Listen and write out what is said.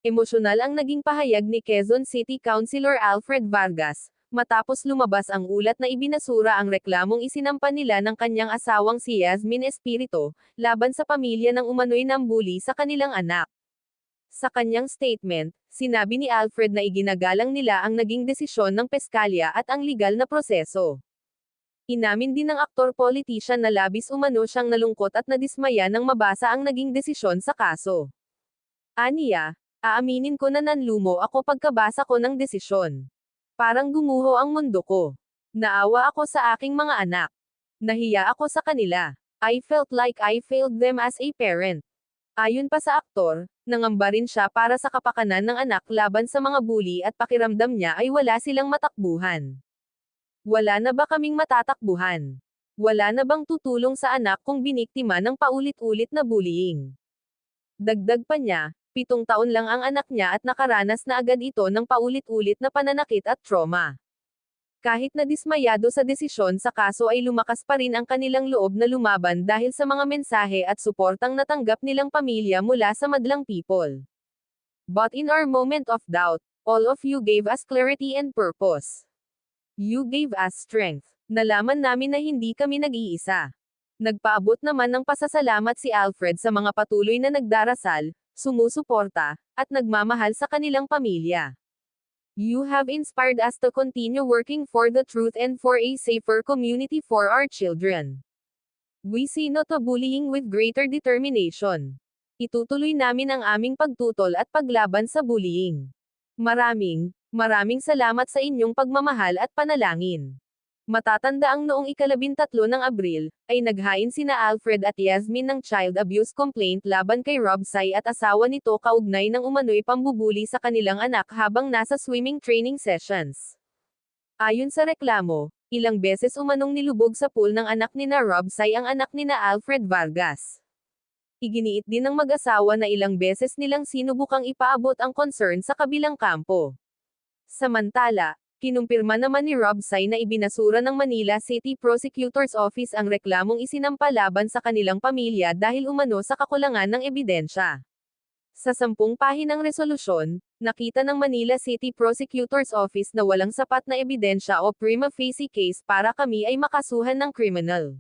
Emosyonal ang naging pahayag ni Quezon City Councilor Alfred Vargas, matapos lumabas ang ulat na ibinasura ang reklamong isinampa nila ng kanyang asawang si Yasmin Espirito, laban sa pamilya ng umano'y nambuli sa kanilang anak. Sa kanyang statement, sinabi ni Alfred na iginagalang nila ang naging desisyon ng peskalya at ang legal na proseso. Inamin din ng aktor-politician na labis umano siyang nalungkot at nadismaya nang mabasa ang naging desisyon sa kaso. Aniya, aaminin ko na nanlumo ako pagkabasa ko ng desisyon. Parang gumuho ang mundo ko. Naawa ako sa aking mga anak. Nahiya ako sa kanila. I felt like I failed them as a parent. Ayon pa sa aktor, nangamba rin siya para sa kapakanan ng anak laban sa mga bully at pakiramdam niya ay wala silang matakbuhan. Wala na ba kaming matatakbuhan? Wala na bang tutulong sa anak kung biniktima ng paulit-ulit na bullying? Dagdag pa niya, 7 taon lang ang anak niya at nakaranas na agad ito ng paulit-ulit na pananakit at trauma. Kahit na dismayado sa desisyon sa kaso ay lumakas pa rin ang kanilang loob na lumaban dahil sa mga mensahe at suportang natanggap nilang pamilya mula sa madlang people. But in our moment of doubt, all of you gave us clarity and purpose. You gave us strength. Nalaman namin na hindi kami nag-iisa. Nagpaabot naman ng pasasalamat si Alfred sa mga patuloy na nagdarasal, sumusuporta, at nagmamahal sa kanilang pamilya. You have inspired us to continue working for the truth and for a safer community for our children. We say no to bullying with greater determination. Itutuloy namin ang aming pagtutol at paglaban sa bullying. Maraming salamat sa inyong pagmamahal at panalangin. Matatandaang noong 13 ng Abril, ay naghain sina Alfred at Yasmin ng child abuse complaint laban kay Rob Sy at asawa nito kaugnay ng umano'y pambubuli sa kanilang anak habang nasa swimming training sessions. Ayon sa reklamo, ilang beses umanong nilubog sa pool ng anak nina Rob Sy ang anak nina Alfred Vargas. Iginiit din ng mag-asawa na ilang beses nilang sinubukang ipaabot ang concern sa kabilang kampo. Samantala, kinumpirma naman ni Rob Sy na ibinasura ng Manila City Prosecutor's Office ang reklamong isinampa laban sa kanilang pamilya dahil umano sa kakulangan ng ebidensya. Sa 10 pahinang resolusyon, nakita ng Manila City Prosecutor's Office na walang sapat na ebidensya o prima facie case para kami ay makasuhan ng kriminal.